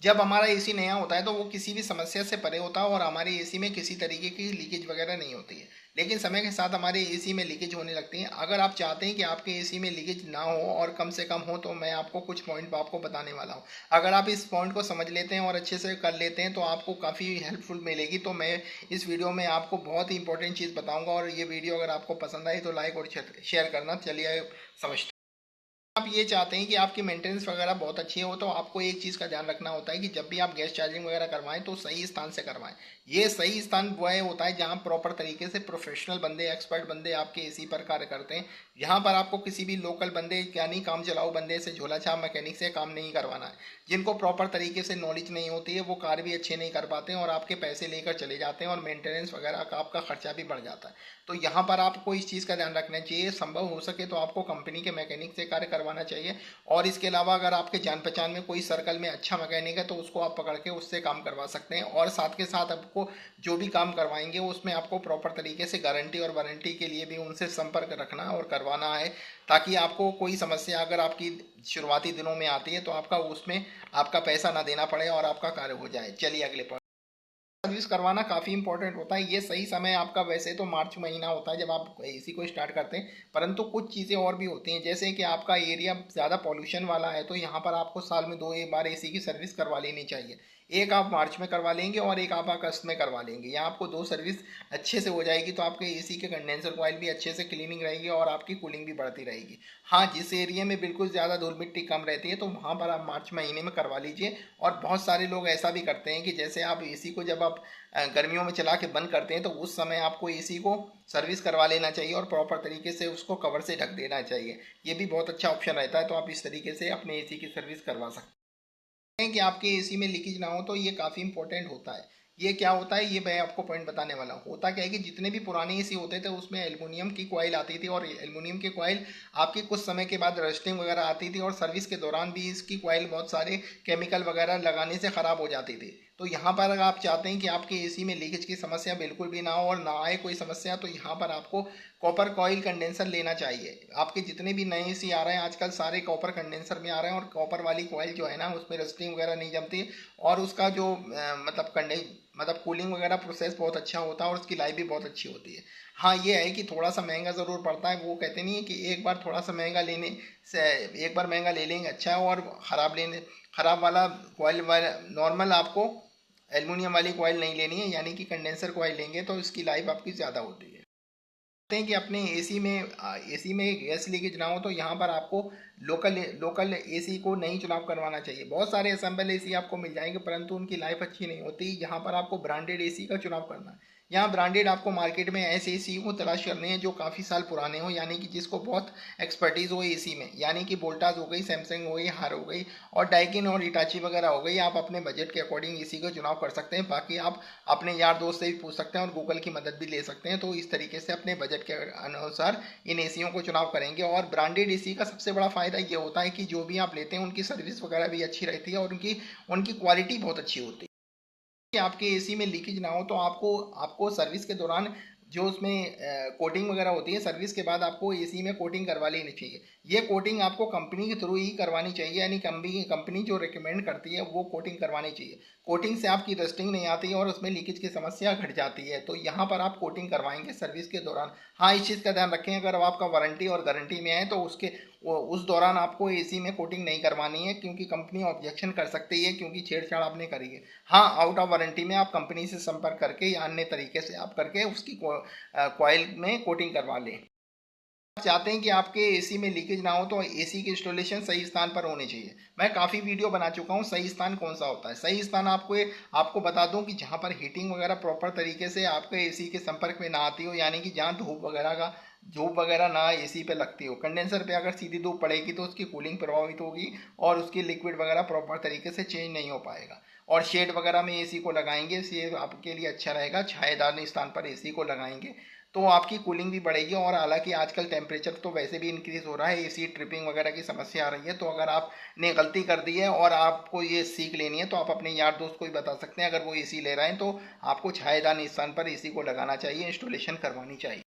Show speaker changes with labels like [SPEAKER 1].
[SPEAKER 1] जब हमारा एसी नया होता है तो वो किसी भी समस्या से परे होता है और हमारे एसी में किसी तरीके की लीकेज वगैरह नहीं होती है। लेकिन समय के साथ हमारे एसी में लीकेज होने लगती है। अगर आप चाहते हैं कि आपके एसी में लीकेज ना हो और कम से कम हो, तो मैं आपको कुछ पॉइंट आपको बताने वाला हूँ। अगर आप इस पॉइंट को समझ लेते हैं और अच्छे से कर लेते हैं तो आपको काफ़ी हेल्पफुल मिलेगी। तो मैं इस वीडियो में आपको बहुत ही इंपॉर्टेंट चीज़ बताऊंगा, और ये वीडियो अगर आपको पसंद आई तो लाइक और शेयर करना। चलिए समझते हैं। आप ये चाहते हैं कि आपकी मेंटेनेंस वगैरह बहुत अच्छी हो, तो आपको एक चीज़ का ध्यान रखना होता है कि जब भी आप गैस चार्जिंग वगैरह करवाएं तो सही स्थान से करवाएं। ये सही स्थान वह होता है जहां प्रॉपर तरीके से प्रोफेशनल बंदे, एक्सपर्ट बंदे आपके एसी पर कार्य करते हैं। यहाँ पर आपको किसी भी लोकल बंदे यानी काम चलाऊ बंदे से, झोला छाप मैकेनिक से काम नहीं करवाना है। जिनको प्रॉपर तरीके से नॉलेज नहीं होती है वो कार्य भी अच्छे नहीं कर पाते हैं और आपके पैसे लेकर चले जाते हैं और मेंटेनेंस वगैरह का आपका खर्चा भी बढ़ जाता है। तो यहाँ पर आपको इस चीज़ का ध्यान रखना चाहिए, संभव हो सके तो आपको कंपनी के मैकेनिक से कार्य करवाना चाहिए। और इसके अलावा अगर आपके जान पहचान में कोई सर्कल में अच्छा मैकेनिक है तो उसको आप पकड़ के उससे काम करवा सकते हैं। और साथ के साथ आपको जो भी काम करवाएंगे उसमें आपको प्रॉपर तरीके से गारंटी और वारंटी के लिए भी उनसे संपर्क रखना और करवाना है, ताकि आपको कोई समस्या अगर आपकी शुरुआती दिनों में आती है तो आपका उसमें आपका पैसा ना देना पड़े और आपका कार्य हो जाए। चलिए अगले पॉइंट। सर्विस करवाना काफ़ी इंपॉर्टेंट होता है। ये सही समय आपका वैसे तो मार्च महीना होता है जब आप एसी को स्टार्ट करते हैं, परंतु कुछ चीज़ें और भी होती हैं। जैसे कि आपका एरिया ज़्यादा पॉल्यूशन वाला है तो यहाँ पर आपको साल में 2 बार एसी की सर्विस करवा लेनी चाहिए। एक आप मार्च में करवा लेंगे और एक आप अगस्त में करवा लेंगे। यहाँ आपको 2 सर्विस अच्छे से हो जाएगी तो आपके एसी के कंडेंसर कॉइल भी अच्छे से क्लीनिंग रहेगी और आपकी कूलिंग भी बढ़ती रहेगी। हाँ, जिस एरिया में बिल्कुल ज़्यादा धूल मिट्टी कम रहती है तो वहाँ पर आप मार्च महीने में करवा लीजिए। और बहुत सारे लोग ऐसा भी करते हैं कि जैसे आप एसी को जब आप गर्मियों में चला के बंद करते हैं तो उस समय आपको एसी को सर्विस करवा लेना चाहिए और प्रॉपर तरीके से उसको कवर से ढक देना चाहिए। ये भी बहुत अच्छा ऑप्शन रहता है। तो आप इस तरीके से अपने एसी की सर्विस करवा सकते हैं कि आपके एसी में लीकेज ना हो। तो ये काफ़ी इंपॉर्टेंट होता है। ये क्या होता है ये मैं आपको पॉइंट बताने वाला हूँ। होता क्या है कि जितने भी पुराने एसी होते थे उसमें एल्युमिनियम की कॉइल आती थी और एल्युमिनियम की कॉइल आपकी कुछ समय के बाद रस्टिंग वगैरह आती थी और सर्विस के दौरान भी इसकी कॉइल बहुत सारे केमिकल वगैरह लगाने से ख़राब हो जाती थी। तो यहाँ पर अगर आप चाहते हैं कि आपके एसी में लीकेज की समस्या बिल्कुल भी ना हो और ना आए कोई समस्या, तो यहाँ पर आपको कॉपर कॉइल कंडेंसर लेना चाहिए। आपके जितने भी नए एसी आ रहे हैं आजकल सारे कॉपर कंडेंसर में आ रहे हैं और कॉपर वाली कॉइल जो है ना उसमें रस्टिंग वगैरह नहीं जमती और उसका जो मतलब कूलिंग वगैरह प्रोसेस बहुत अच्छा होता है और उसकी लाइफ भी बहुत अच्छी होती है। हाँ, ये है कि थोड़ा सा महंगा ज़रूर पड़ता है। वो कहते नहीं है कि एक बार थोड़ा सा महंगा लेने से, एक बार महंगा ले लेंगे अच्छा है और ख़राब वाला कॉइल वाला नॉर्मल आपको एल्युमिनियम वाली कॉइल नहीं लेनी है, यानी कि कंडेंसर कॉइल लेंगे तो इसकी लाइफ आपकी ज़्यादा होती है। हैं कि अपने एसी में गैस लीकेज ना हो तो यहाँ पर आपको लोकल एसी को नहीं चुनाव करवाना चाहिए। बहुत सारे असेंबल एसी आपको मिल जाएंगे परंतु उनकी लाइफ अच्छी नहीं होती। यहाँ पर आपको ब्रांडेड एसी का चुनाव करना है। यहाँ ब्रांडेड आपको मार्केट में ऐसे एसी को तलाश करने हैं जो काफ़ी साल पुराने हो, यानी कि जिसको बहुत एक्सपर्टीज़ हो एसी में, यानी कि वोल्टास हो गई, सैमसंग हो गई, हार हो गई और डाइकिन और इटाची वगैरह हो गई। आप अपने बजट के अकॉर्डिंग एसी का चुनाव कर सकते हैं। बाकी आप अपने यार दोस्त से भी पूछ सकते हैं और गूगल की मदद भी ले सकते हैं। तो इस तरीके से अपने बजट के अनुसार इन एसियों को चुनाव करेंगे। और ब्रांडेड एसी का सबसे बड़ा फ़ायदा ये होता है कि जो भी आप लेते हैं उनकी सर्विस वगैरह भी अच्छी रहती है और उनकी उनकी क्वालिटी बहुत अच्छी होती है। कि आपके एसी में लीकेज ना हो तो आपको आपको सर्विस के दौरान जो उसमें कोटिंग वगैरह होती है, सर्विस के बाद आपको एसी में कोटिंग करवा लेनी चाहिए। ये कोटिंग आपको कंपनी के थ्रू ही करवानी चाहिए, यानी कंपनी जो रिकमेंड करती है वो कोटिंग करवानी चाहिए। कोटिंग से आपकी रस्टिंग नहीं आती है और उसमें लीकेज की समस्या घट जाती है। तो यहाँ पर आप कोटिंग करवाएंगे सर्विस के दौरान। हाँ, इस चीज़ का ध्यान रखें अगर आपका वारंटी और गारंटी में है तो उस दौरान आपको एसी में कोटिंग नहीं करवानी है, क्योंकि कंपनी ऑब्जेक्शन कर सकती है क्योंकि छेड़छाड़ आपने करी है। हाँ, आउट ऑफ वारंटी में आप कंपनी से संपर्क करके या अन्य तरीके से आप करके उसकी कॉइल में कोटिंग करवा लें। आप चाहते हैं कि आपके एसी में लीकेज ना हो तो एसी की इंस्टॉलेशन सही स्थान पर होनी चाहिए। मैं काफ़ी वीडियो बना चुका हूँ सही स्थान कौन सा होता है। सही स्थान आपको बता दूं कि जहाँ पर हीटिंग वगैरह प्रॉपर तरीके से आपके एसी के संपर्क में ना आती हो, यानी कि जहाँ धूप वगैरह ना एसी पे लगती हो। कंडेंसर पे अगर सीधी धूप पड़ेगी तो उसकी कूलिंग प्रभावित होगी और उसकी लिक्विड वगैरह प्रॉपर तरीके से चेंज नहीं हो पाएगा। और शेड वगैरह में एसी को लगाएंगे, ये आपके लिए अच्छा रहेगा। छायादार स्थान पर एसी को लगाएंगे तो आपकी कूलिंग भी बढ़ेगी। और हालांकि आजकल टेम्परेचर तो वैसे भी इंक्रीज हो रहा है, एसी ट्रिपिंग वगैरह की समस्या आ रही है। तो अगर आपने गलती कर दी है और आपको ये सीख लेनी है तो आप अपने यार दोस्त को भी बता सकते हैं। अगर वो एसी ले रहे हैं तो आपको छायादार स्थान पर एसी को लगाना चाहिए, इंस्टॉलेशन करवानी चाहिए।